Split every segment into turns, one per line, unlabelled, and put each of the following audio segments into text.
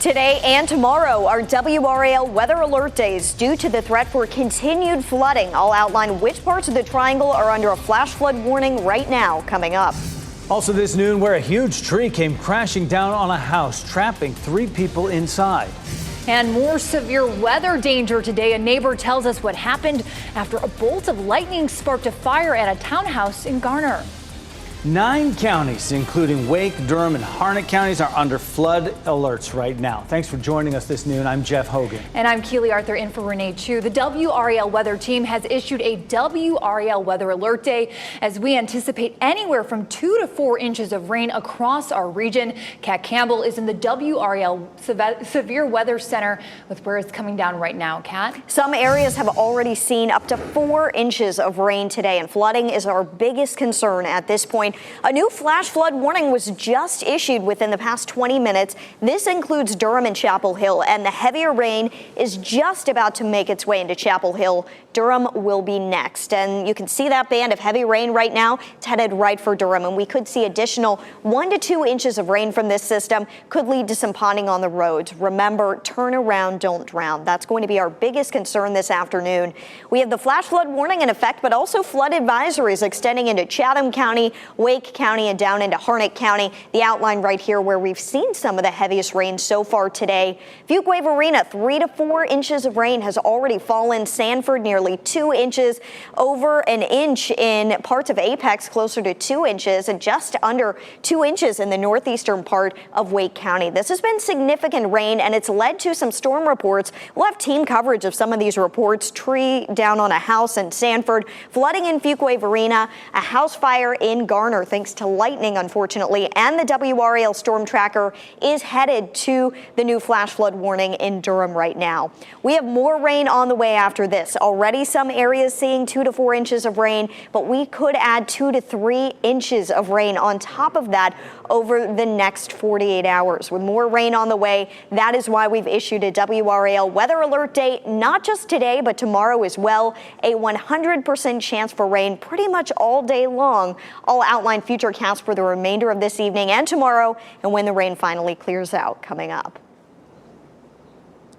Today and tomorrow are WRAL weather alert days due to the threat for continued flooding. I'll outline which parts of the triangle are under a flash flood warning right now coming up.
Also this noon, where a huge tree came crashing down on a house, trapping 3 people inside.
And more severe weather danger today. A neighbor tells us what happened after a bolt of lightning sparked a fire at a townhouse in Garner.
9 counties, including Wake, Durham, and Harnett counties, are under flood alerts right now. Thanks for joining us this noon. I'm Jeff Hogan.
And I'm Keely Arthur in for Renee Chu. The WRAL weather team has issued a WRAL weather alert day as we anticipate anywhere from 2 to 4 inches of rain across our region. Kat Campbell is in the WRAL Severe Weather Center with where it's coming down right now. Kat?
Some areas have already seen up to 4 inches of rain today, and flooding is our biggest concern at this point. A new flash flood warning was just issued within the past 20 minutes. This includes Durham and Chapel Hill, and the heavier rain is just about to make its way into Chapel Hill. Durham will be next, and you can see that band of heavy rain right now. It's headed right for Durham, and we could see additional 1 to 2 inches of rain from this system. Could lead to some ponding on the roads. Remember, turn around, don't drown. That's going to be our biggest concern this afternoon. We have the flash flood warning in effect, but also flood advisories extending into Chatham County, Wake County, and down into Harnett County. The outline right here where we've seen some of the heaviest rain so far today. Fuquay Arena, 3 to 4 inches of rain has already fallen. Sanford, nearly 2 inches, over an inch in parts of Apex, closer to 2 inches, and just under 2 inches in the northeastern part of Wake County. This has been significant rain, and it's led to some storm reports. We'll have team coverage of some of these reports. Tree down on a house in Sanford, flooding in Fuquay Arena, a house fire in Garner thanks to lightning, unfortunately, and the WRAL storm tracker is headed to the new flash flood warning in Durham right now. We have more rain on the way after this. Already some areas seeing 2 to 4 inches of rain, but we could add 2 to 3 inches of rain on top of that over the next 48 hours. With more rain on the way, that is why we've issued a WRAL weather alert day, not just today, but tomorrow as well. A 100% chance for rain pretty much all day long. I'll outline future counts for the remainder of this evening and tomorrow, and when the rain finally clears out coming up.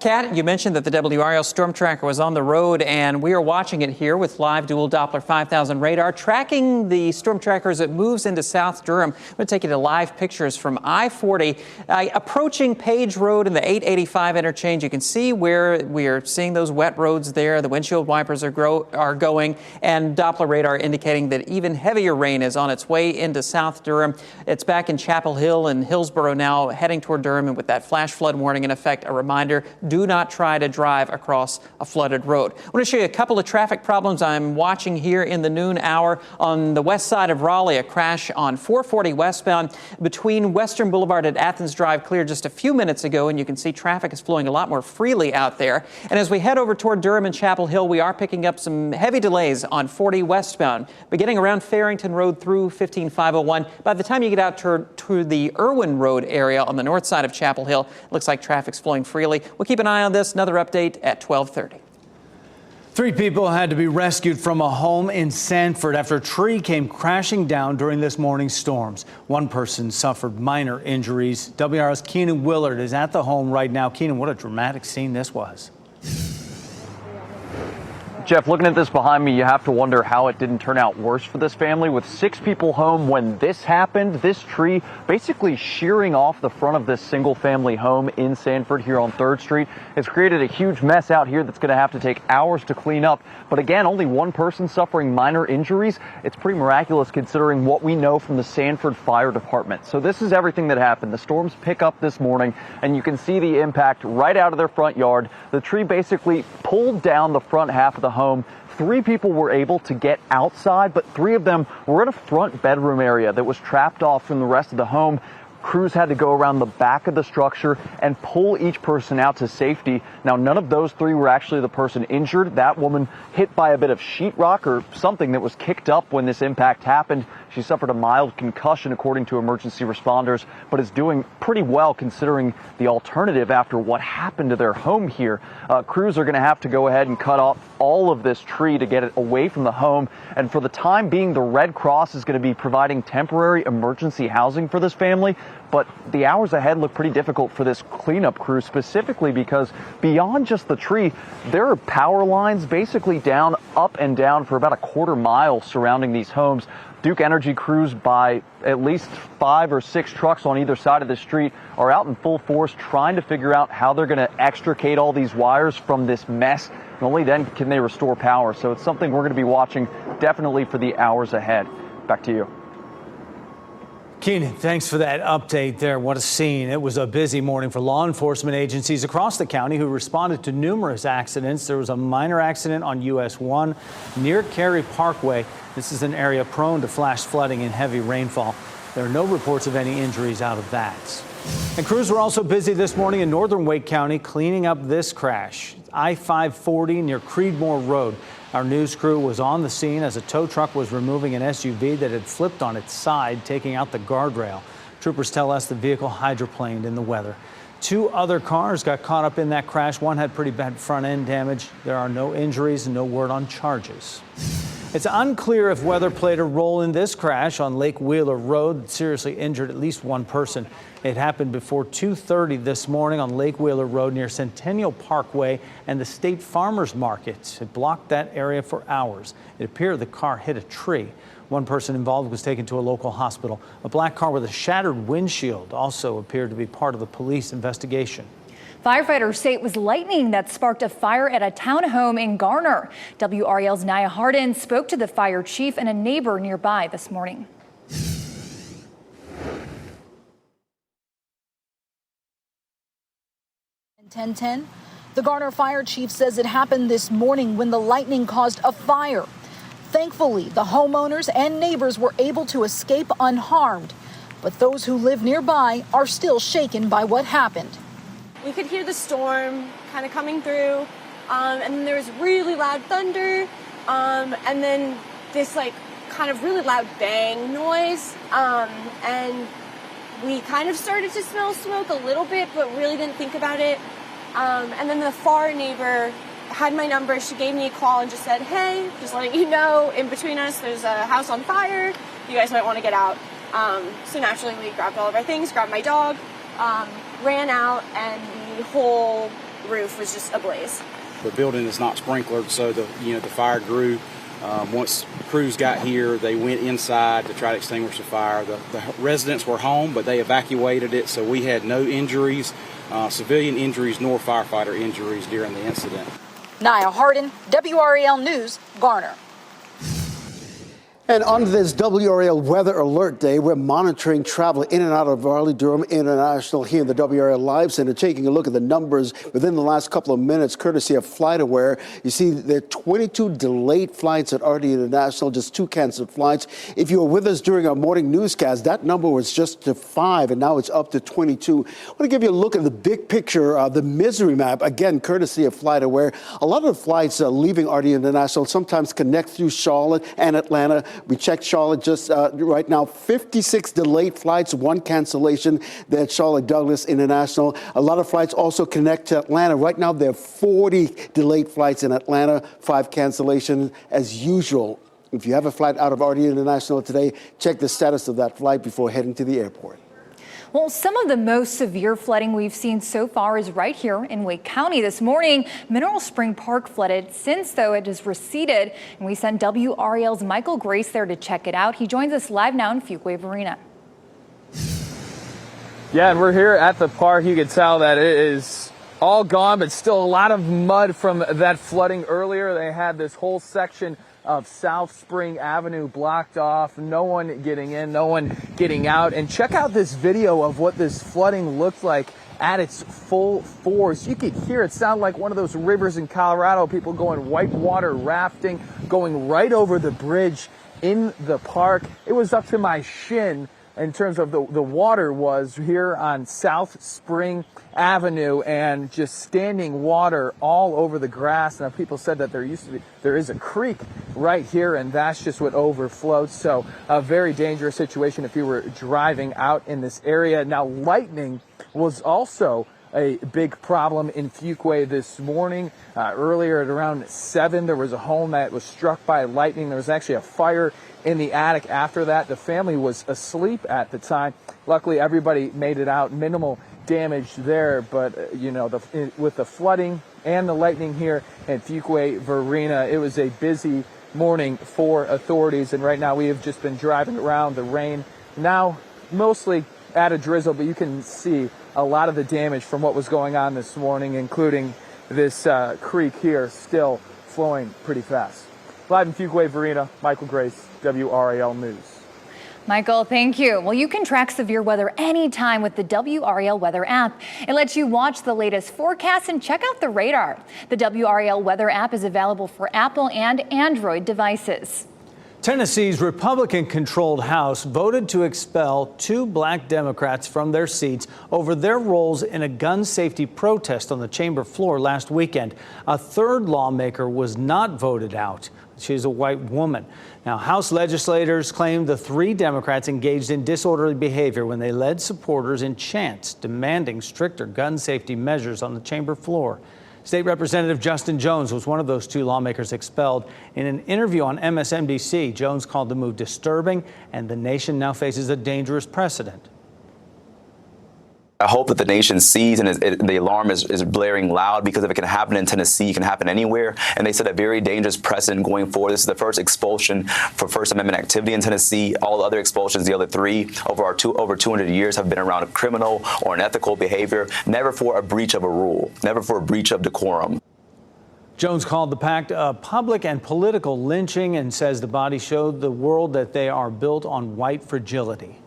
Kat, you mentioned that the WRAL storm tracker was on the road, and we are watching it here with live dual Doppler 5000 radar, tracking the storm tracker as it moves into South Durham. I'm going to take you to live pictures from I-40, approaching Page Road and the 885 interchange. You can see where we are seeing those wet roads there. The windshield wipers are going, and Doppler radar indicating that even heavier rain is on its way into South Durham. It's back in Chapel Hill and Hillsborough now, heading toward Durham, and with that flash flood warning in effect, a reminder, do not try to drive across a flooded road. I want to show you a couple of traffic problems I'm watching here in the noon hour. On the west side of Raleigh, a crash on 440 westbound between Western Boulevard and Athens Drive cleared just a few minutes ago, and you can see traffic is flowing a lot more freely out there. And as we head over toward Durham and Chapel Hill, we are picking up some heavy delays on 40 westbound, beginning around Farrington Road through 15501. By the time you get out to the Irwin Road area on the north side of Chapel Hill, it looks like traffic's flowing freely. We'll keep an eye on this. Another update at 12:30.
3 people had to be rescued from a home in Sanford after a tree came crashing down during this morning's storms. One person suffered minor injuries. WR's Keenan Willard is at the home right now. Keenan, what a dramatic scene this was.
Jeff, looking at this behind me, you have to wonder how it didn't turn out worse for this family. With 6 people home when this happened, this tree basically shearing off the front of this single-family home in Sanford here on 3rd Street. It's created a huge mess out here that's going to have to take hours to clean up. But again, only one person suffering minor injuries. It's pretty miraculous considering what we know from the Sanford Fire Department. So this is everything that happened. The storms pick up this morning, and you can see the impact right out of their front yard. The tree basically pulled down the front half of the home. 3 people were able to get outside, but 3 of them were in a front bedroom area that was trapped off from the rest of the home. Crews had to go around the back of the structure and pull each person out to safety. Now, none of those 3 were actually the person injured. That woman hit by a bit of sheetrock or something that was kicked up when this impact happened. She suffered a mild concussion, according to emergency responders, but is doing pretty well considering the alternative after what happened to their home here. Crews are going to have to go ahead and cut off all of this tree to get it away from the home. And for the time being, the Red Cross is going to be providing temporary emergency housing for this family. But the hours ahead look pretty difficult for this cleanup crew, specifically because beyond just the tree, there are power lines basically down, up and down for about a quarter mile surrounding these homes. Duke Energy crews by at least 5 or 6 trucks on either side of the street are out in full force trying to figure out how they're going to extricate all these wires from this mess. And only then can they restore power. So it's something we're going to be watching definitely for the hours ahead. Back to you.
Keenan, thanks for that update there. What a scene. It was a busy morning for law enforcement agencies across the county who responded to numerous accidents. There was a minor accident on US 1 near Cary Parkway. This is an area prone to flash flooding and heavy rainfall. There are no reports of any injuries out of that. And crews were also busy this morning in northern Wake County cleaning up this crash. I-540 near Creedmoor Road. Our news crew was on the scene as a tow truck was removing an SUV that had flipped on its side, taking out the guardrail. Troopers tell us the vehicle hydroplaned in the weather. 2 other cars got caught up in that crash. One had pretty bad front end damage. There are no injuries and no word on charges. It's unclear if weather played a role in this crash on Lake Wheeler Road. It seriously injured at least 1 person. It happened before 2:30 this morning on Lake Wheeler Road near Centennial Parkway and the State Farmers Market. It blocked that area for hours. It appeared the car hit a tree. 1 person involved was taken to a local hospital. A black car with a shattered windshield also appeared to be part of the police investigation.
Firefighters say it was lightning that sparked a fire at a townhome in Garner. WRAL's Nia Hardin spoke to the fire chief and a neighbor nearby this morning.
In 1010, the Garner fire chief says it happened this morning when the lightning caused a fire. Thankfully, the homeowners and neighbors were able to escape unharmed, but those who live nearby are still shaken by what happened.
We could hear the storm kind of coming through, and then there was really loud thunder, and then this like kind of really loud bang noise, and we kind of started to smell smoke a little bit, but really didn't think about it. And then the far neighbor had my number. She gave me a call and just said, hey, just letting you know, in between us, there's a house on fire. You guys might want to get out. So naturally, we grabbed all of our things, grabbed my dog, ran out, and the whole roof was just ablaze.
The building is not sprinklered, so the fire grew. Once crews got here, they went inside to try to extinguish the fire. The residents were home, but they evacuated it, so we had no injuries, civilian injuries nor firefighter injuries during the incident.
Nia Hardin, WRAL News, Garner.
And on this WRAL Weather Alert Day, we're monitoring travel in and out of Raleigh-Durham International here in the WRAL Live Center, taking a look at the numbers within the last couple of minutes, courtesy of FlightAware. You see there are 22 delayed flights at RD International, just 2 canceled flights. If you were with us during our morning newscast, that number was just to 5, and now it's up to 22. I want to give you a look at the big picture, the misery map, again, courtesy of FlightAware. A lot of the flights leaving RD International sometimes connect through Charlotte and Atlanta. We checked Charlotte just right now, 56 delayed flights, 1 cancellation there at Charlotte Douglas International. A lot of flights also connect to Atlanta. Right now, there are 40 delayed flights in Atlanta, 5 cancellations as usual. If you have a flight out of RD International today, check the status of that flight before heading to the airport.
Well, some of the most severe flooding we've seen so far is right here in Wake County this morning. Mineral Spring Park flooded. Since, though, it has receded, and we sent WRAL's Michael Grace there to check it out. He joins us live now in Fuquay Arena.
Yeah, and we're here at the park. You can tell that it is all gone, but still a lot of mud from that flooding earlier. They had this whole section of South Spring Avenue blocked off, no one getting in, no one getting out. And check out this video of what this flooding looked like at its full force. You could hear it sound like one of those rivers in Colorado, people going whitewater rafting, going right over the bridge in the park. It was up to my shin in terms of the water was here on South Spring Avenue, and just standing water all over the grass. Now, people said that there is a creek right here, and that's just what overflowed. So a very dangerous situation if you were driving out in this area. Now, lightning was also a big problem in Fuquay this morning. Earlier at around 7, there was a home that was struck by lightning. There was actually a fire in the attic after that. The family was asleep at the time. Luckily, everybody made it out. Minimal damage there, but with the flooding and the lightning here in Fuquay Varina, it was a busy morning for authorities. And right now we have just been driving around. The rain now mostly at a drizzle, but you can see a lot of the damage from what was going on this morning, including this creek here still flowing pretty fast. Live in Fuquay Varina, Michael Grace, WRAL News.
Michael, thank you. Well, you can track severe weather anytime with the WRAL Weather app. It lets you watch the latest forecasts and check out the radar. The WRAL Weather app is available for Apple and Android devices.
Tennessee's Republican-controlled House voted to expel 2 black Democrats from their seats over their roles in a gun safety protest on the chamber floor last weekend. A third lawmaker was not voted out. She's a white woman. Now, House legislators claim the 3 Democrats engaged in disorderly behavior when they led supporters in chants demanding stricter gun safety measures on the chamber floor. State Representative Justin Jones was one of those 2 lawmakers expelled. In an interview on MSNBC, Jones called the move disturbing, and the nation now faces a dangerous precedent.
I hope that the nation sees and the alarm is blaring loud, because if it can happen in Tennessee, it can happen anywhere. And they set a very dangerous precedent going forward. This is the first expulsion for First Amendment activity in Tennessee. All the other expulsions, the other 3 over 200 years, have been around a criminal or unethical behavior, never for a breach of a rule, never for a breach of decorum.
Jones called the pact a public and political lynching and says the body showed the world that they are built on white fragility.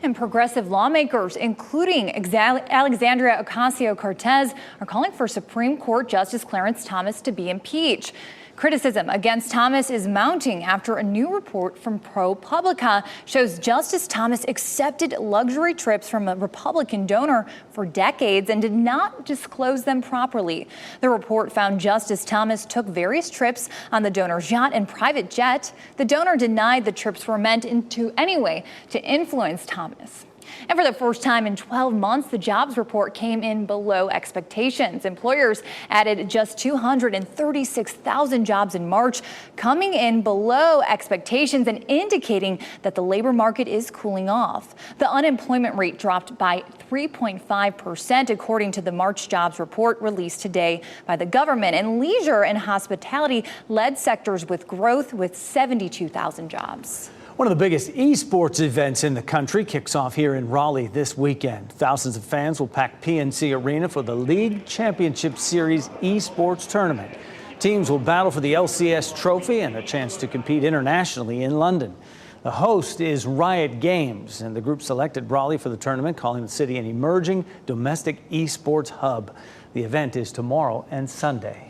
And progressive lawmakers, including Alexandria Ocasio-Cortez, are calling for Supreme Court Justice Clarence Thomas to be impeached. Criticism against Thomas is mounting after a new report from ProPublica shows Justice Thomas accepted luxury trips from a Republican donor for decades and did not disclose them properly. The report found Justice Thomas took various trips on the donor's yacht and private jet. The donor denied the trips were meant to influence Thomas. And for the first time in 12 months, the jobs report came in below expectations. Employers added just 236,000 jobs in March, coming in below expectations and indicating that the labor market is cooling off. The unemployment rate dropped by 3.5%, according to the March jobs report released today by the government. And leisure and hospitality led sectors with growth, with 72,000 jobs.
One of the biggest esports events in the country kicks off here in Raleigh this weekend. Thousands of fans will pack PNC Arena for the League Championship Series esports tournament. Teams will battle for the LCS trophy and a chance to compete internationally in London. The host is Riot Games, and the group selected Raleigh for the tournament, calling the city an emerging domestic esports hub. The event is tomorrow and Sunday.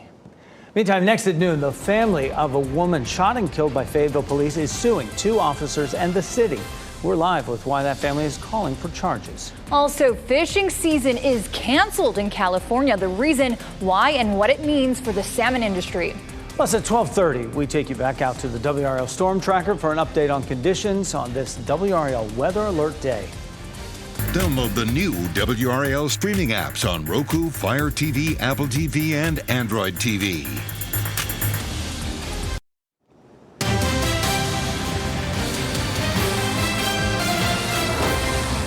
Meantime, next at noon, the family of a woman shot and killed by Fayetteville police is suing 2 officers and the city. We're live with why that family is calling for charges.
Also, fishing season is canceled in California. The reason why and what it means for the salmon industry.
Plus, at 12:30, we take you back out to the WRAL Storm Tracker for an update on conditions on this WRAL Weather Alert Day.
Download the new WRAL streaming apps on Roku, Fire TV, Apple TV, and Android TV.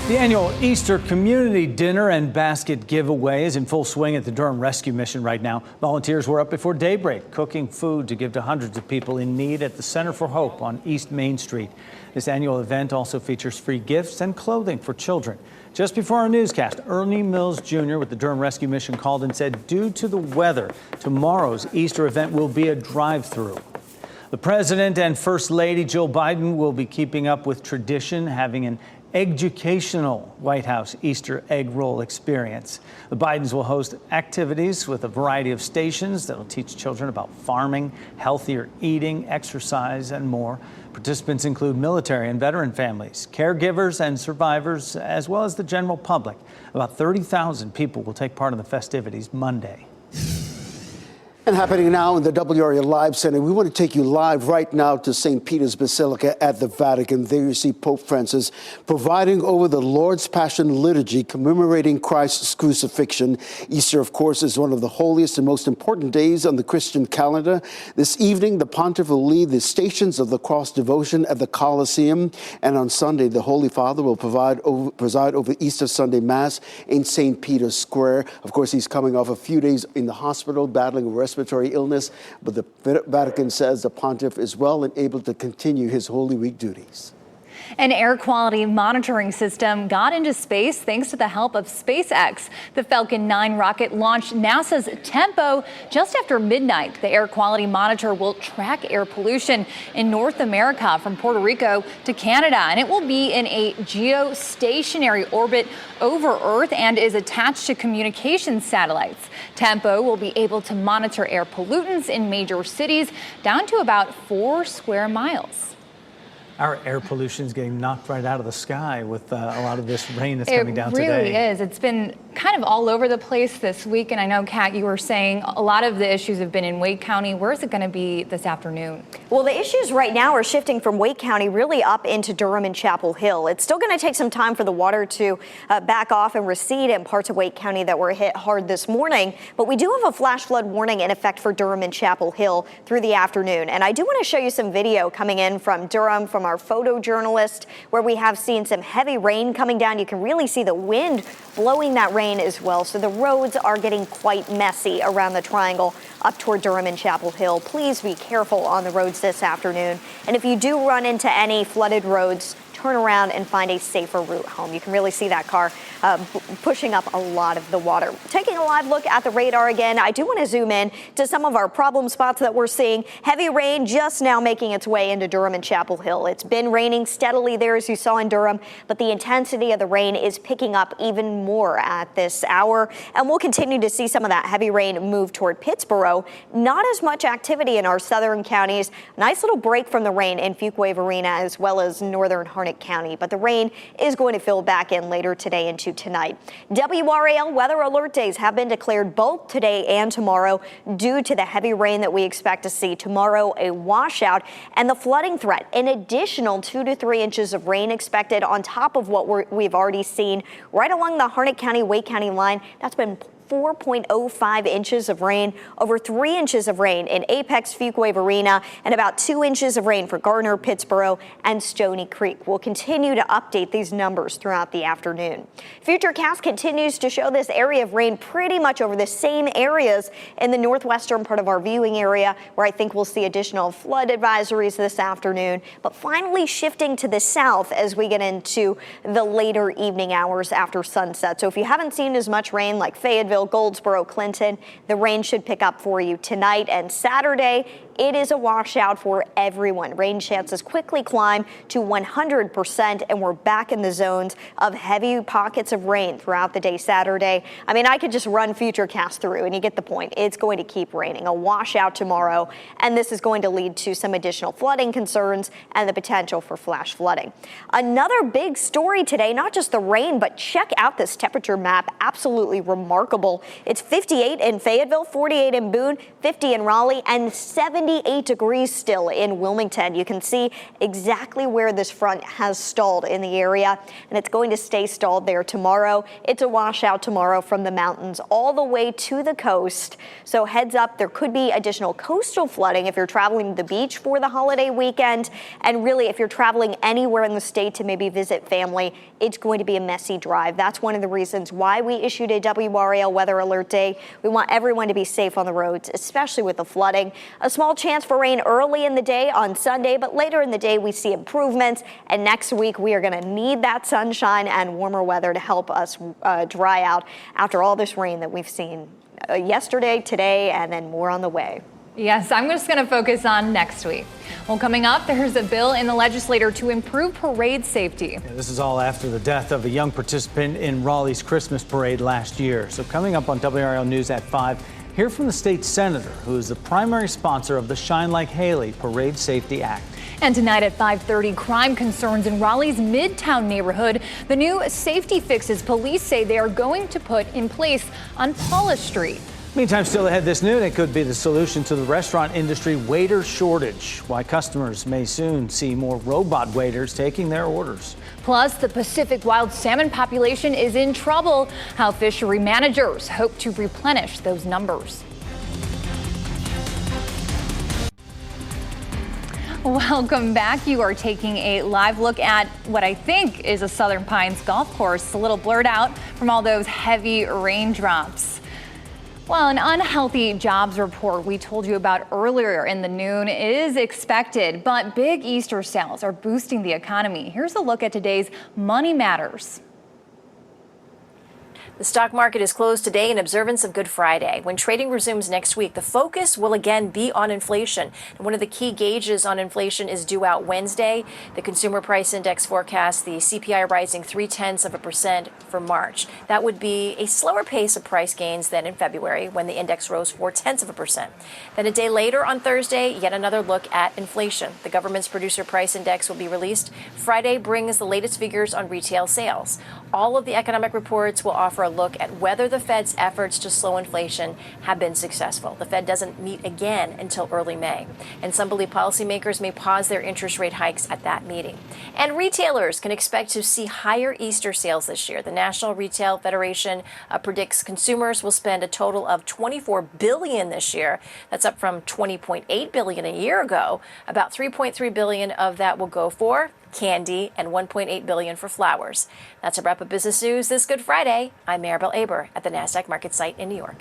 The annual Easter Community Dinner and Basket Giveaway is in full swing at the Durham Rescue Mission right now. Volunteers were up before daybreak, cooking food to give to hundreds of people in need at the Center for Hope on East Main Street. This annual event also features free gifts and clothing for children. Just before our newscast, Ernie Mills Jr. with the Durham Rescue Mission called and said due to the weather, tomorrow's Easter event will be a drive-through. The President and First Lady Jill Biden will be keeping up with tradition, having an educational White House Easter egg roll experience. The Bidens will host activities with a variety of stations that will teach children about farming, healthier eating, exercise, and more. Participants include military and veteran families, caregivers and survivors, as well as the general public. About 30,000 people will take part in the festivities Monday.
And happening now in the WRAL Live Center, we want to take you live right now to St. Peter's Basilica at the Vatican. There you see Pope Francis providing over the Lord's Passion Liturgy, commemorating Christ's crucifixion. Easter, of course, is one of the holiest and most important days on the Christian calendar. This evening, the Pontiff will lead the Stations of the Cross devotion at the Colosseum. And on Sunday, the Holy Father will preside over Easter Sunday Mass in St. Peter's Square. Of course, he's coming off a few days in the hospital battling a respiratory illness, but the Vatican says the pontiff is well and able to continue his Holy Week duties.
An air quality monitoring system got into space thanks to the help of SpaceX. The Falcon 9 rocket launched NASA's Tempo just after midnight. The air quality monitor will track air pollution in North America from Puerto Rico to Canada, and it will be in a geostationary orbit over Earth and is attached to communications satellites. Tempo will be able to monitor air pollutants in major cities down to about 4 square miles.
Our air pollution is getting knocked right out of the sky with a lot of this rain that's coming down today.
It really is. It's been kind of all over the place this week. And I know, Kat, you were saying a lot of the issues have been in Wake County. Where is it going to be this afternoon?
Well, the issues right now are shifting from Wake County really up into Durham and Chapel Hill. It's still going to take some time for the water to back off and recede in parts of Wake County that were hit hard this morning. But we do have a flash flood warning in effect for Durham and Chapel Hill through the afternoon. And I do want to show you some video coming in from Durham from our photojournalist, where we have seen some heavy rain coming down. You can really see the wind blowing that rain as well. So the roads are getting quite messy around the triangle up toward Durham and Chapel Hill. Please be careful on the roads this afternoon. And if you do run into any flooded roads, turn around and find a safer route home. You can really see that car pushing up a lot of the water. Taking a live look at the radar again, I do want to zoom in to some of our problem spots that we're seeing. Heavy rain just now making its way into Durham and Chapel Hill. It's been raining steadily there, as you saw in Durham, but the intensity of the rain is picking up even more at this hour. And we'll continue to see some of that heavy rain move toward Pittsboro. Not as much activity in our southern counties. Nice little break from the rain in Fuquay-Varina as well as northern Harnett County, but the rain is going to fill back in later today into tonight. WRAL weather alert days have been declared both today and tomorrow due to the heavy rain that we expect to see. Tomorrow, a washout and the flooding threat. An additional 2 to 3 inches of rain expected on top of what we've already seen right along the Harnett County, Wake County line. That's been 4.05 inches of rain, over 3 inches of rain in Apex, Fuquay-Varina, and about 2 inches of rain for Gardner, Pittsboro, and Stony Creek. We'll continue to update these numbers throughout the afternoon. Futurecast continues to show this area of rain pretty much over the same areas in the northwestern part of our viewing area, where I think we'll see additional flood advisories this afternoon, but finally shifting to the south as we get into the later evening hours after sunset. So if you haven't seen as much rain like Fayetteville, Goldsboro, Clinton, the rain should pick up for you tonight and Saturday. It is a washout for everyone. Rain chances quickly climb to 100%, and we're back in the zones of heavy pockets of rain throughout the day Saturday. I mean, I could just run Futurecast through, and you get the point. It's going to keep raining. A washout tomorrow, and this is going to lead to some additional flooding concerns and the potential for flash flooding. Another big story today, not just the rain, but check out this temperature map. Absolutely remarkable. It's 58 in Fayetteville, 48 in Boone, 50 in Raleigh, and 78 degrees still in Wilmington. You can see exactly where this front has stalled in the area, and it's going to stay stalled there tomorrow. It's a washout tomorrow from the mountains all the way to the coast. So heads up, there could be additional coastal flooding if you're traveling to the beach for the holiday weekend. And really, if you're traveling anywhere in the state to maybe visit family, it's going to be a messy drive. That's one of the reasons why we issued a WRAL weather alert day. We want everyone to be safe on the roads, especially with the flooding. A small chance for rain early in the day on Sunday, but later in the day we see improvements. And next week we are going to need that sunshine and warmer weather to help us dry out after all this rain that we've seen yesterday, today, and then more on the way.
Yes, I'm just going to focus on next week. Well, coming up, there's a bill in the legislature to improve parade safety.
This is all after the death of a young participant in Raleigh's Christmas parade last year. So coming up on WRAL News at 5, hear from the state senator, who is the primary sponsor of the Shine Like Haley Parade Safety Act.
And tonight at 5:30, crime concerns in Raleigh's Midtown neighborhood. The new safety fixes police say they are going to put in place on Paula Street.
Meantime, still ahead this noon, it could be the solution to the restaurant industry waiter shortage. Why customers may soon see more robot waiters taking their orders.
Plus, the Pacific wild salmon population is in trouble. How fishery managers hope to replenish those numbers. Welcome back. You are taking a live look at what I think is a Southern Pines golf course, a little blurred out from all those heavy raindrops. Well, an unhealthy jobs report we told you about earlier in the noon is expected, but big Easter sales are boosting the economy. Here's a look at today's Money Matters.
The stock market is closed today in observance of Good Friday. When trading resumes next week, the focus will again be on inflation. And one of the key gauges on inflation is due out Wednesday. The Consumer Price Index forecasts the CPI rising 0.3% for March. That would be a slower pace of price gains than in February, when the index rose 0.4%. Then a day later on Thursday, yet another look at inflation. The government's Producer Price Index will be released. Friday brings the latest figures on retail sales. All of the economic reports will offer a look at whether the Fed's efforts to slow inflation have been successful. The Fed doesn't meet again until early May, and some believe policymakers may pause their interest rate hikes at that meeting. And retailers can expect to see higher Easter sales this year. The National Retail Federation predicts consumers will spend a total of $24 billion this year. That's up from $20.8 billion a year ago. About $3.3 billion of that will go for candy and $1.8 billion for flowers. That's a wrap of business news this Good Friday. I'm Maribel Aber at the NASDAQ market site in New York.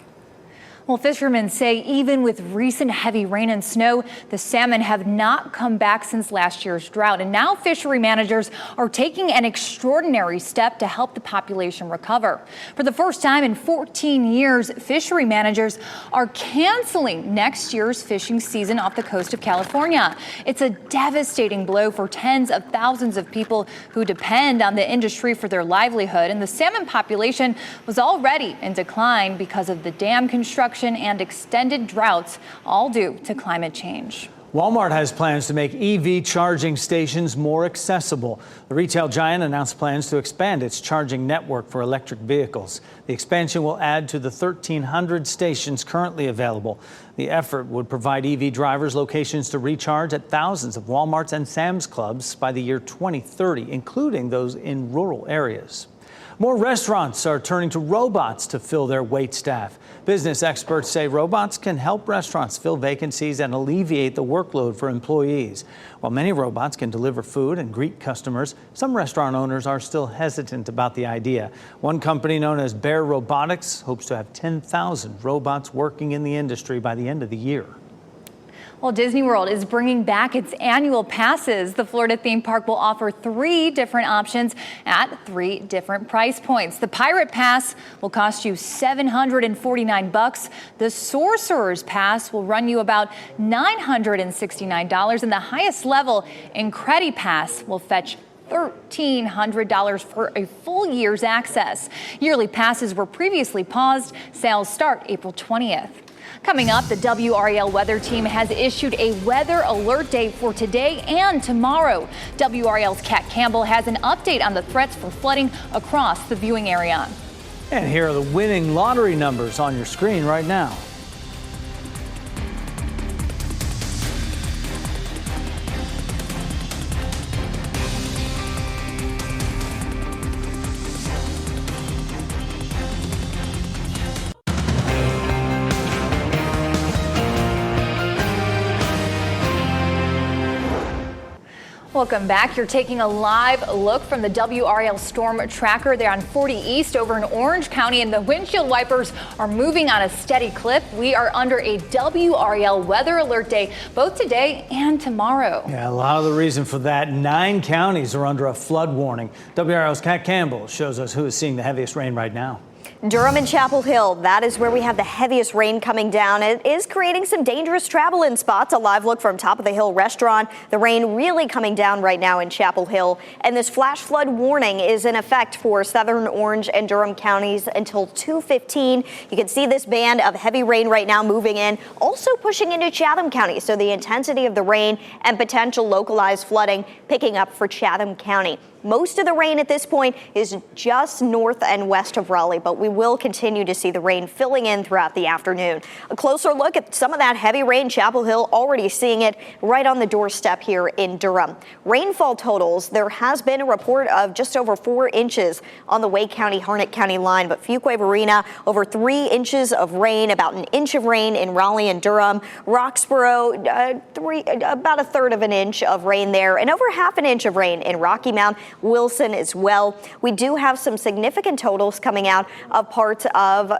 Well, fishermen say even with recent heavy rain and snow, the salmon have not come back since last year's drought. And now fishery managers are taking an extraordinary step to help the population recover. For the first time in 14 years, fishery managers are canceling next year's fishing season off the coast of California. It's a devastating blow for tens of thousands of people who depend on the industry for their livelihood. And the salmon population was already in decline because of the dam construction and extended droughts, all due to climate change.
Walmart has plans to make EV charging stations more accessible. The retail giant announced plans to expand its charging network for electric vehicles. The expansion will add to the 1,300 stations currently available. The effort would provide EV drivers locations to recharge at thousands of Walmarts and Sam's Clubs by the year 2030, including those in rural areas. More restaurants are turning to robots to fill their wait staff. Business experts say robots can help restaurants fill vacancies and alleviate the workload for employees. While many robots can deliver food and greet customers, some restaurant owners are still hesitant about the idea. One company known as Bear Robotics hopes to have 10,000 robots working in the industry by the end of the year.
Well, Disney World is bringing back its annual passes. The Florida theme park will offer 3 different options at 3 different price points. The Pirate Pass will cost you $749. The Sorcerer's Pass will run you about $969, and the highest level Incredi Pass will fetch $1,300 for a full year's access. Yearly passes were previously paused. Sales start April 20th. Coming up, the WRAL weather team has issued a weather alert day for today and tomorrow. WRAL's Kat Campbell has an update on the threats for flooding across the viewing area.
And here are the winning lottery numbers on your screen right now.
Welcome back. You're taking a live look from the WRAL storm tracker there on 40 East over in Orange County, and the windshield wipers are moving on a steady clip. We are under a WRAL weather alert day both today and tomorrow.
Yeah, a lot of the reason for that, 9 counties are under a flood warning. WRAL's Kat Campbell shows us who is seeing the heaviest rain right now.
Durham and Chapel Hill, that is where we have the heaviest rain coming down. It is creating some dangerous travel in spots. A live look from Top of the Hill restaurant. The rain really coming down right now in Chapel Hill. And this flash flood warning is in effect for Southern Orange and Durham counties until 2:15. You can see this band of heavy rain right now moving in, also pushing into Chatham County. So the intensity of the rain and potential localized flooding picking up for Chatham County. Most of the rain at this point is just north and west of Raleigh, but but we will continue to see the rain filling in throughout the afternoon. A closer look at some of that heavy rain. Chapel Hill already seeing it right on the doorstep here in Durham. Rainfall totals, there has been a report of just over 4 inches on the Wake County, Harnett County line, but Fuquay-Varina over 3 inches of rain, about an inch of rain in Raleigh and Durham. Roxborough, about a third of an inch of rain there, and over half an inch of rain in Rocky Mount, Wilson as well. We do have some significant totals coming out of parts of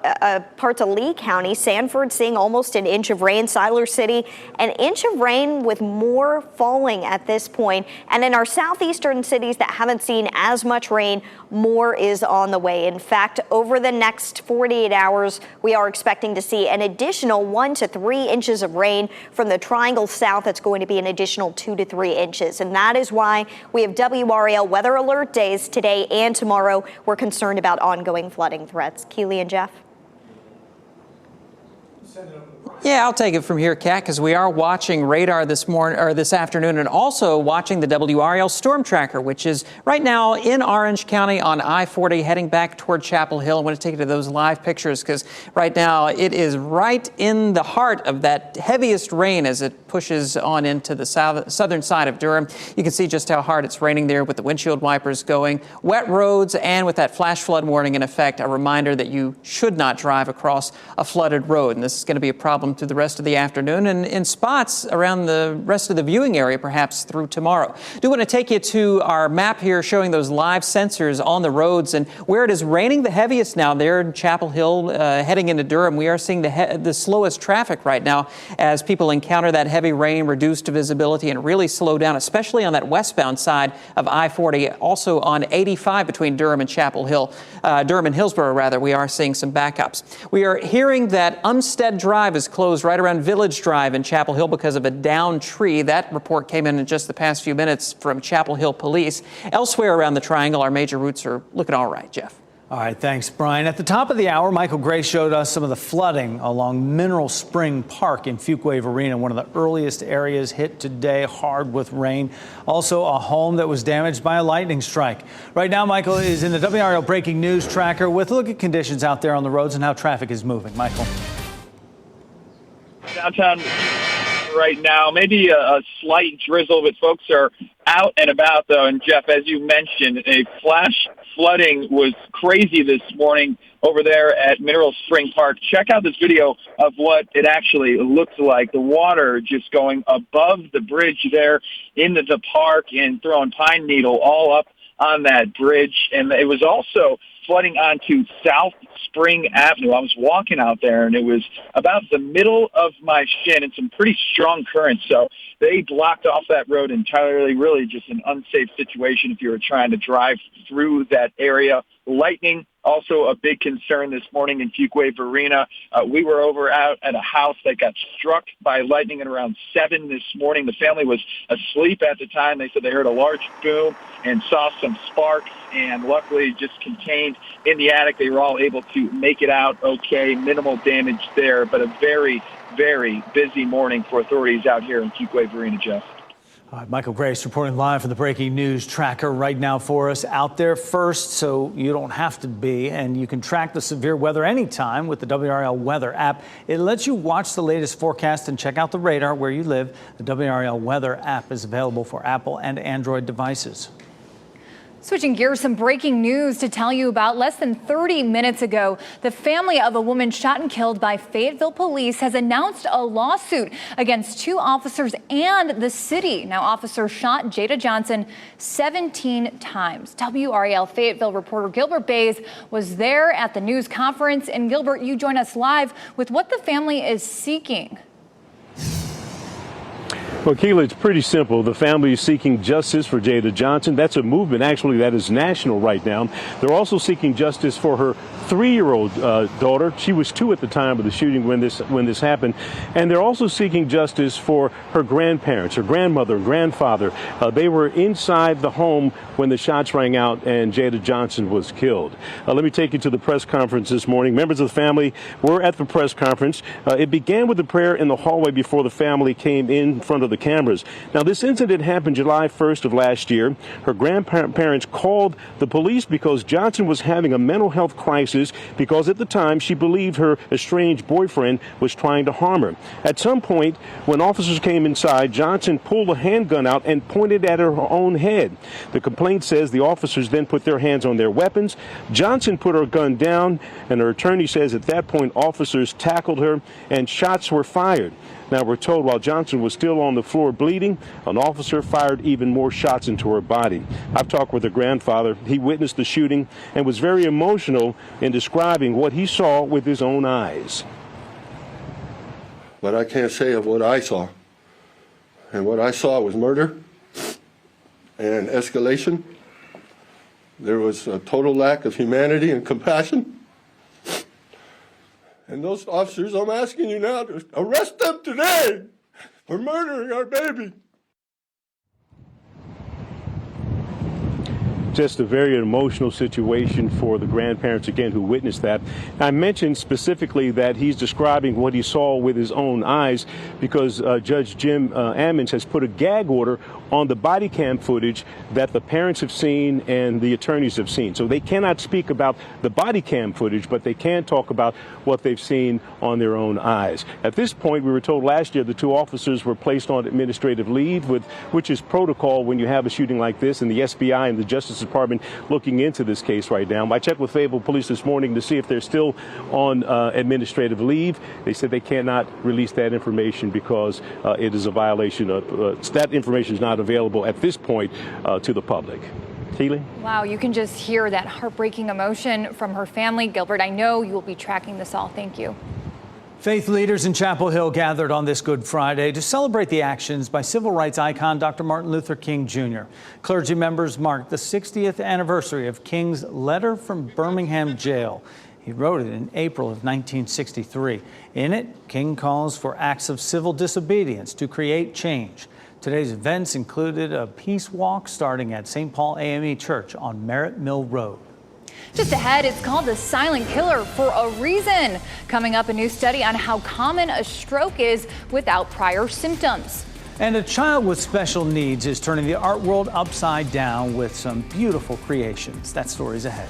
Lee County. Sanford seeing almost an inch of rain. Siler City, an inch of rain with more falling at this point. And in our southeastern cities that haven't seen as much rain, more is on the way. In fact, over the next 48 hours, we are expecting to see an additional 1 to 3 inches of rain from the Triangle South. It's going to be an additional 2 to 3 inches. And that is why we have WRAL weather alert days today and tomorrow. We're concerned about ongoing flooding threats. Keely and Jeff.
Yeah, I'll take it from here, Kat, because we are watching radar this afternoon, and also watching the WRAL storm tracker, which is right now in Orange County on I-40 heading back toward Chapel Hill. I want to take you to those live pictures because right now it is right in the heart of that heaviest rain as it pushes on into the southern side of Durham. You can see just how hard it's raining there with the windshield wipers going, wet roads, and with that flash flood warning in effect, a reminder that you should not drive across a flooded road. And this is going to be a problem through the rest of the afternoon and in spots around the rest of the viewing area, perhaps through tomorrow. Do want to take you to our map here showing those live sensors on the roads and where it is raining the heaviest now there in Chapel Hill heading into Durham. We are seeing the slowest traffic right now as people encounter that heavy rain, reduced visibility, and really slow down, especially on that westbound side of I-40. Also on 85 between Durham and Chapel Hill, Durham and Hillsborough, rather, we are seeing some backups. We are hearing that Umstead Drive is closed right around Village Drive in Chapel Hill because of a downed tree. That report came in just the past few minutes from Chapel Hill Police. Elsewhere around the Triangle, our major routes are looking all right, Jeff.
All right, thanks, Brian. At the top of the hour, Michael Gray showed us some of the flooding along Mineral Spring Park in Fuquay-Varina, one of the earliest areas hit today, hard with rain. Also, a home that was damaged by a lightning strike. Right now, Michael is in the WRAL Breaking News Tracker with a look at conditions out there on the roads and how traffic is moving. Michael.
Downtown right now, maybe a slight drizzle, but folks are out and about, though. And, Jeff, as you mentioned, a flash flooding was crazy this morning over there at Mineral Spring Park. Check out this video of what it actually looks like. The water just going above the bridge there into the park and throwing pine needle all up on that bridge. And it was also flooding onto South Spring Avenue. I was walking out there, and it was about the middle of my shin and some pretty strong currents. So they blocked off that road entirely, really just an unsafe situation if you were trying to drive through that area. Lightning, also a big concern this morning in Fuquay-Varina. We were out at a house that got struck by lightning at around 7 this morning. The family was asleep at the time. They said they heard a large boom and saw some sparks, and luckily just contained in the attic. They were all able to make it out okay, minimal damage there, but a very, very busy morning for authorities out here in Fuquay-Varina, Jeff.
Michael Grace reporting live from the Breaking News Tracker right now for us. Out there first, so you don't have to be, and you can track the severe weather anytime with the WRAL Weather app. It lets you watch the latest forecast and check out the radar where you live. The WRAL Weather app is available for Apple and Android devices.
Switching gears, some breaking news to tell you about. Less than 30 minutes ago, the family of a woman shot and killed by Fayetteville police has announced a lawsuit against 2 officers and the city. Now, officers shot Jada Johnson 17 times. WRAL Fayetteville reporter Gilbert Bays was there at the news conference. And Gilbert, you join us live with what the family is seeking.
Well, Keila, it's pretty simple. The family is seeking justice for Jada Johnson. That's a movement, actually, that is national right now. They're also seeking justice for her 3-year-old daughter. She was 2 at the time of the shooting when this happened. And they're also seeking justice for her grandparents, her grandmother and grandfather. They were inside the home when the shots rang out and Jada Johnson was killed. Let me take you to the press conference this morning. Members of the family were at the press conference. It began with a prayer in the hallway before the family came in front of the cameras. Now, this incident happened July 1st of last year. Her grandparents called the police because Johnson was having a mental health crisis because at the time she believed her estranged boyfriend was trying to harm her. At some point, when officers came inside, Johnson pulled a handgun out and pointed at her own head. The complaint says the officers then put their hands on their weapons. Johnson put her gun down, and her attorney says at that point officers tackled her and shots were fired. Now, we're told while Johnson was still on the floor bleeding, an officer fired even more shots into her body. I've talked with her grandfather. He witnessed the shooting and was very emotional in describing what he saw with his own eyes.
But I can't say of what I saw. And what I saw was murder and escalation. There was a total lack of humanity and compassion. And those officers, I'm asking you now to arrest them today for murdering our baby.
Just a very emotional situation for the grandparents, again, who witnessed that. I mentioned specifically that he's describing what he saw with his own eyes because Judge Jim Ammons has put a gag order on the body cam footage that the parents have seen and the attorneys have seen. So they cannot speak about the body cam footage, but they can talk about what they've seen on their own eyes. At this point, we were told last year the two officers were placed on administrative leave, which is protocol when you have a shooting like this, and the SBI and the Justice Department looking into this case right now. I checked with Fayetteville Police this morning to see if they're still on administrative leave. They said they cannot release that information because it is a violation of that information is not available at this point to the public. Keely?
Wow, you can just hear that heartbreaking emotion from her family. Gilbert, I know you will be tracking this all. Thank you.
Faith leaders in Chapel Hill gathered on this Good Friday to celebrate the actions by civil rights icon Dr. Martin Luther King Jr. Clergy members marked the 60th anniversary of King's letter from Birmingham jail. He wrote it in April of 1963. In it, King calls for acts of civil disobedience to create change. Today's events included a peace walk starting at St. Paul AME Church on Merritt Mill Road.
Just ahead, it's called the silent killer for a reason. Coming up, a new study on how common a stroke is without prior symptoms.
And a child with special needs is turning the art world upside down with some beautiful creations. That story's ahead.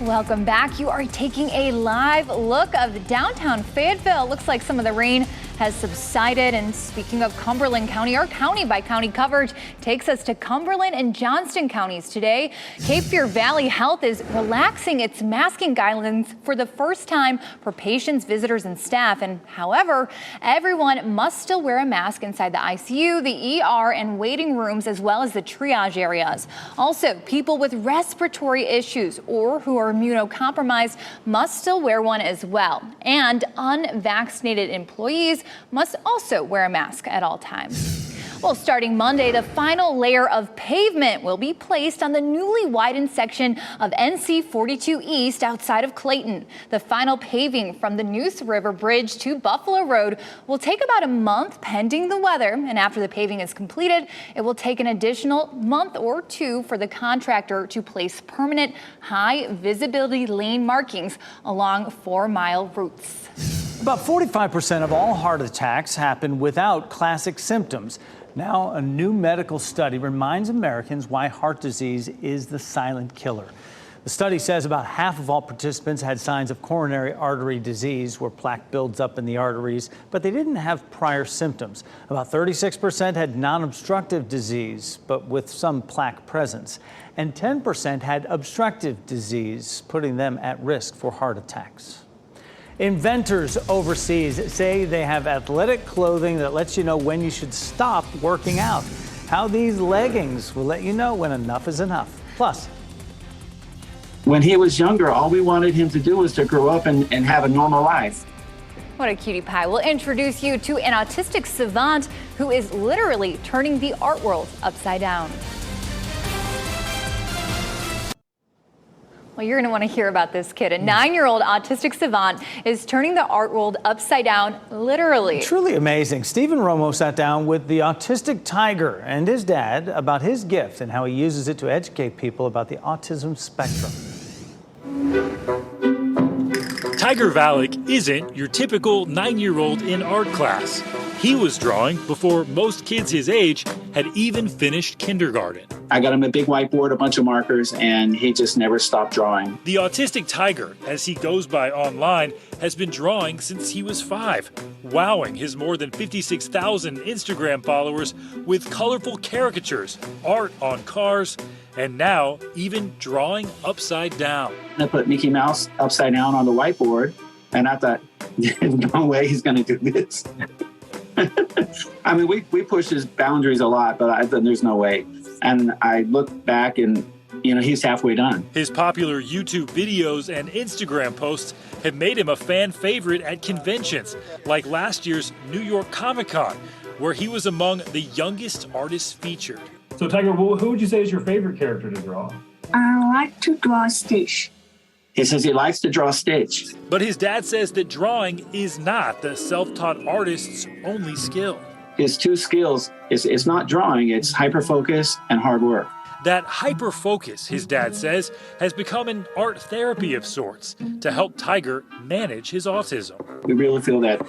Welcome back. You are taking a live look of downtown Fayetteville. Looks like some of the rain has subsided. And speaking of Cumberland County, our county by county coverage takes us to Cumberland and Johnston counties today. Cape Fear Valley Health is relaxing its masking guidelines for the first time for patients, visitors, and staff. And however, everyone must still wear a mask inside the ICU, the ER, and waiting rooms, as well as the triage areas. Also, people with respiratory issues or who are immunocompromised must still wear one as well. And unvaccinated employees must also wear a mask at all times. Well, starting Monday, the final layer of pavement will be placed on the newly widened section of NC 42 East outside of Clayton. The final paving from the Neuse River Bridge to Buffalo Road will take about a month pending the weather. And after the paving is completed, it will take an additional month or two for the contractor to place permanent high visibility lane markings along 4-mile routes.
About 45% of all heart attacks happen without classic symptoms. Now, a new medical study reminds Americans why heart disease is the silent killer. The study says about half of all participants had signs of coronary artery disease, where plaque builds up in the arteries, but they didn't have prior symptoms. About 36% had non-obstructive disease, but with some plaque presence. And 10% had obstructive disease, putting them at risk for heart attacks. Inventors overseas say they have athletic clothing that lets you know when you should stop working out. How these leggings will let you know when enough is enough. Plus,
when he was younger, all we wanted him to do was to grow up and have a normal life.
What a cutie pie. We'll introduce you to an autistic savant who is literally turning the art world upside down. Well, you're going to want to hear about this kid. A 9-year-old autistic savant is turning the art world upside down, literally.
Truly amazing. Stephen Romo sat down with the autistic tiger and his dad about his gift and how he uses it to educate people about the autism spectrum.
Tiger Valek isn't your typical 9-year-old in art class. He was drawing before most kids his age had even finished kindergarten.
I got him a big whiteboard, a bunch of markers, and he just never stopped drawing.
The autistic tiger, as he goes by online, has been drawing since he was 5, wowing his more than 56,000 Instagram followers with colorful caricatures, art on cars, and now even drawing upside down.
I put Mickey Mouse upside down on the whiteboard, and I thought, there's no way he's going to do this. I mean, we push his boundaries a lot, but I thought there's no way. And I looked back and, he's halfway done.
His popular YouTube videos and Instagram posts have made him a fan favorite at conventions, like last year's New York Comic Con, where he was among the youngest artists featured.
So, Tiger, who would you say is your favorite character to draw?
I like to draw Stitch.
He says he likes to draw Stitch.
But his dad says that drawing is not the self-taught artist's only skill.
His two skills it's not drawing, it's hyperfocus and hard work.
That hyperfocus, his dad says, has become an art therapy of sorts to help Tiger manage his autism.
We really feel that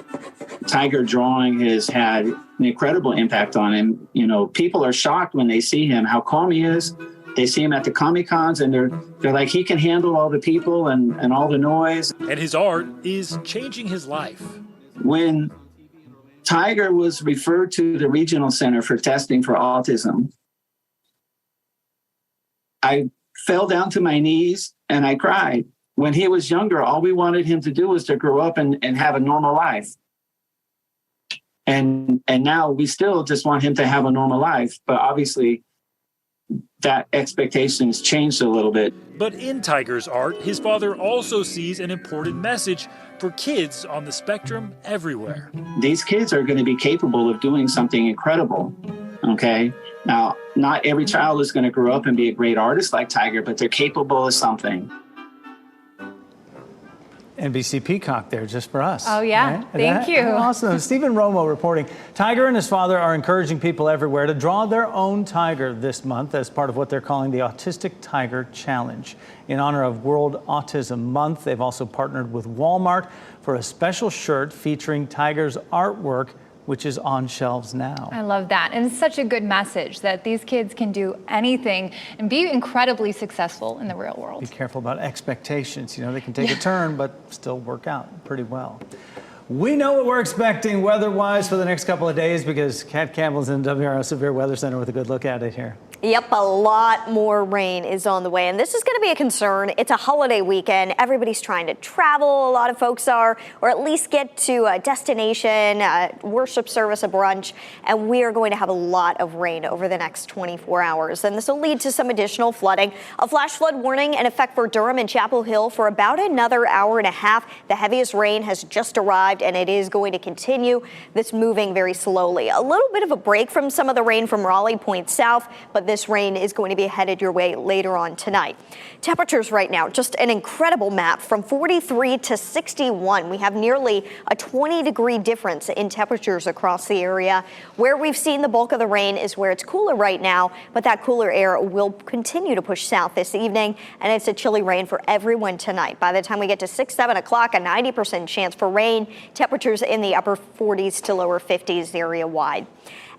Tiger drawing has had an incredible impact on him. People are shocked when they see him, how calm he is. They see him at the Comic Cons and they're like, he can handle all the people and all the noise.
And his art is changing his life.
When Tiger was referred to the regional center for testing for autism, I fell down to my knees and I cried. When he was younger, all we wanted him to do was to grow up and have a normal life. And now we still just want him to have a normal life, but obviously that expectation has changed a little bit.
But in Tiger's art, his father also sees an important message for kids on the spectrum everywhere.
These kids are going to be capable of doing something incredible, okay? Now, not every child is going to grow up and be a great artist like Tiger, but they're capable of something.
NBC Peacock there just for us.
Oh, yeah.
Right?
Thank you.
Awesome. Stephen Romo reporting. Tiger and his father are encouraging people everywhere to draw their own tiger this month as part of what they're calling the Autistic Tiger Challenge. In honor of World Autism Month, they've also partnered with Walmart for a special shirt featuring Tiger's artwork, which is on shelves now.
I love that. And it's such a good message that these kids can do anything and be incredibly successful in the real world.
Be careful about expectations. They can take a turn, but still work out pretty well. We know what we're expecting weather-wise for the next couple of days because Kat Campbell's in WRAL Severe Weather Center with a good look at it here.
Yep, a lot more rain is on the way, and this is going to be a concern. It's a holiday weekend. Everybody's trying to travel. A lot of folks are, or at least get to a destination, a worship service, a brunch, and we are going to have a lot of rain over the next 24 hours. And this will lead to some additional flooding. A flash flood warning in effect for Durham and Chapel Hill for about another hour and a half. The heaviest rain has just arrived, and it is going to continue. This moving very slowly. A little bit of a break from some of the rain from Raleigh Point south, but this rain is going to be headed your way later on tonight. Temperatures right now, just an incredible map from 43 to 61. We have nearly a 20-degree difference in temperatures across the area. Where we've seen the bulk of the rain is where it's cooler right now, but that cooler air will continue to push south this evening, and it's a chilly rain for everyone tonight. By the time we get to 6, 7 o'clock, a 90% chance for rain. Temperatures in the upper 40s to lower 50s area-wide.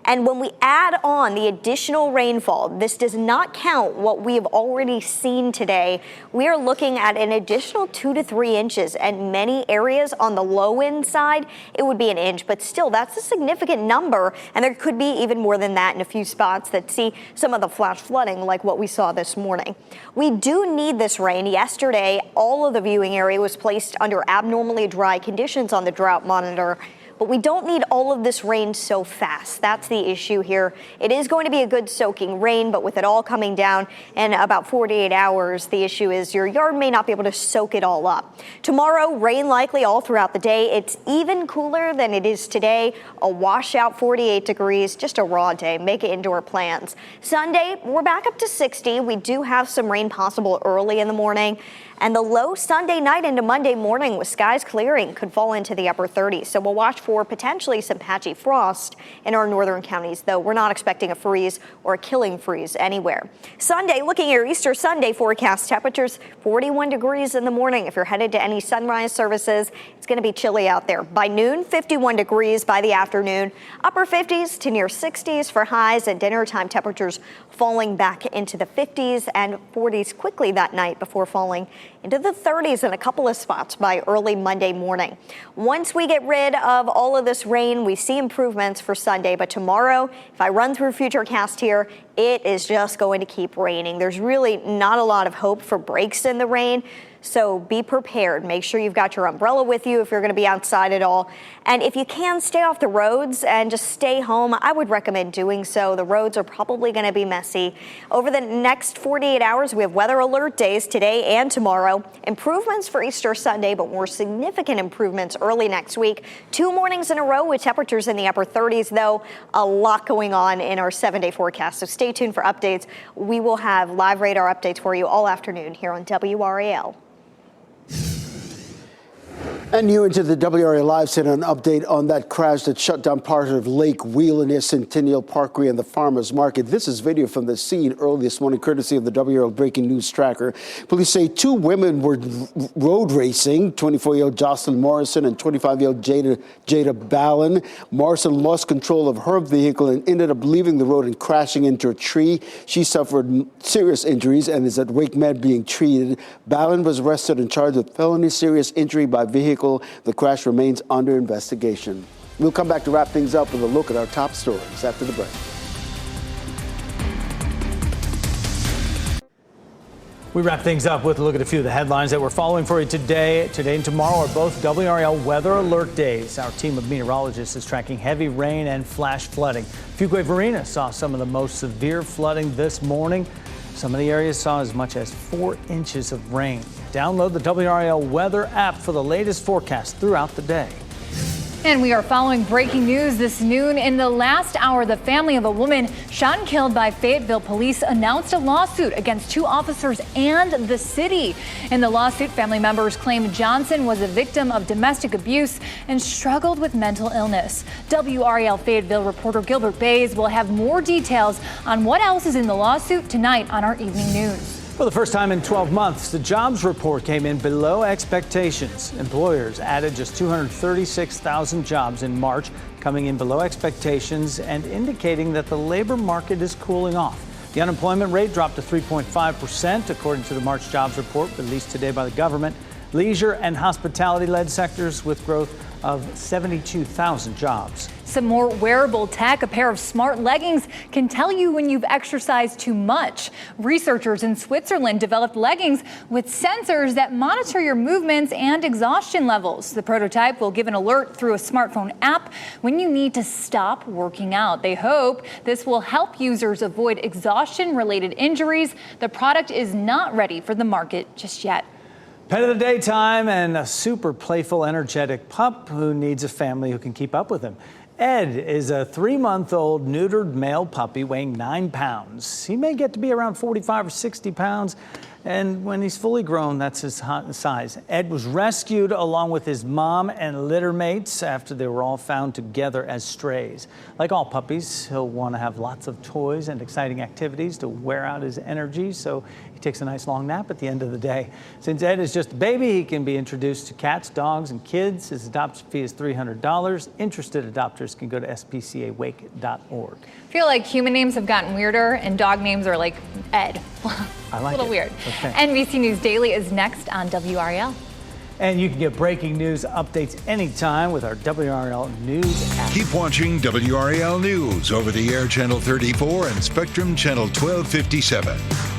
And when we add on the additional rainfall, this does not count what we have already seen today. We are looking at an additional 2 to 3 inches, and many areas on the low end side, it would be an inch, but still that's a significant number. And there could be even more than that in a few spots that see some of the flash flooding like what we saw this morning. We do need this rain. Yesterday, all of the viewing area was placed under abnormally dry conditions on the drought monitor. But we don't need all of this rain so fast. That's the issue here. It is going to be a good soaking rain, but with it all coming down in about 48 hours, the issue is your yard may not be able to soak it all up. Tomorrow, rain likely all throughout the day. It's even cooler than it is today. A washout 48 degrees, just a raw day. Make indoor plans. Sunday, we're back up to 60. We do have some rain possible early in the morning. And the low Sunday night into Monday morning with skies clearing could fall into the upper 30s. So we'll watch for for potentially some patchy frost in our northern counties, though we're not expecting a freeze or a killing freeze anywhere. Sunday, looking at your Easter Sunday forecast, temperatures 41 degrees in the morning. If you're headed to any sunrise services, it's going to be chilly out there. By noon, 51 degrees by the afternoon, upper 50s to near 60s for highs, and dinner time temperatures falling back into the 50s and 40s quickly that night before falling into the 30s in a couple of spots by early Monday morning. Once we get rid of all of this rain, we see improvements for Sunday. But tomorrow, if I run through Futurecast here, it is just going to keep raining. There's really not a lot of hope for breaks in the rain. So be prepared. Make sure you've got your umbrella with you if you're going to be outside at all. And if you can, stay off the roads and just stay home. I would recommend doing so. The roads are probably going to be messy. Over the next 48 hours, we have weather alert days today and tomorrow. Improvements for Easter Sunday, but more significant improvements early next week. 2 mornings in a row with temperatures in the upper 30s, though. A lot going on in our 7-day forecast. So stay tuned for updates. We will have live radar updates for you all afternoon here on WRAL.
And new into the WRAL Live Center, an update on that crash that shut down part of Lake Wheeler near Centennial Parkway and the Farmers Market. This is video from the scene early this morning, courtesy of the WRAL Breaking News Tracker. Police say 2 women were road racing, 24-year-old Jocelyn Morrison and 25-year-old Jada Ballin. Morrison lost control of her vehicle and ended up leaving the road and crashing into a tree. She suffered serious injuries and is at Wake Med being treated. Ballin was arrested and charged with felony serious injury by vehicle. The crash remains under investigation. We'll come back to wrap things up with a look at our top stories after the break.
We wrap things up with a look at a few of the headlines that we're following for you today. Today and tomorrow are both WRAL weather alert days. Our team of meteorologists is tracking heavy rain and flash flooding. Fuquay Varina saw some of the most severe flooding this morning. Some of the areas saw as much as 4 inches of rain. Download the WRAL weather app for the latest forecast throughout the day.
And we are following breaking news this noon. In the last hour, the family of a woman shot and killed by Fayetteville police announced a lawsuit against 2 officers and the city. In the lawsuit, family members claim Johnson was a victim of domestic abuse and struggled with mental illness. WRAL Fayetteville reporter Gilbert Bays will have more details on what else is in the lawsuit tonight on our evening news.
For the first time in 12 months, the jobs report came in below expectations. Employers added just 236,000 jobs in March, coming in below expectations and indicating that the labor market is cooling off. The unemployment rate dropped to 3.5%, according to the March jobs report released today by the government. Leisure and hospitality led sectors with growth of 72,000 jobs.
Some more wearable tech. A pair of smart leggings can tell you when you've exercised too much. Researchers in Switzerland developed leggings with sensors that monitor your movements and exhaustion levels. The prototype will give an alert through a smartphone app when you need to stop working out. They hope this will help users avoid exhaustion-related injuries. The product is not ready for the market just yet.
Pet of the day time, and a super playful, energetic pup who needs a family who can keep up with him. Ed is a 3-month-old neutered male puppy weighing 9 pounds. He may get to be around 45 or 60 pounds. And when he's fully grown, that's his size. Ed was rescued along with his mom and litter mates after they were all found together as strays. Like all puppies, he'll want to have lots of toys and exciting activities to wear out his energy, so he takes a nice long nap at the end of the day. Since Ed is just a baby, he can be introduced to cats, dogs, and kids. His adoption fee is $300. Interested adopters can go to spcawake.org.
I feel like human names have gotten weirder and dog names are like Ed.
I like
a little
it.
weird.
Okay.
NBC News Daily is next on WRAL.
And you can get breaking news updates anytime with our WRAL News app.
Keep watching WRAL News over the air channel 34 and Spectrum channel 1257.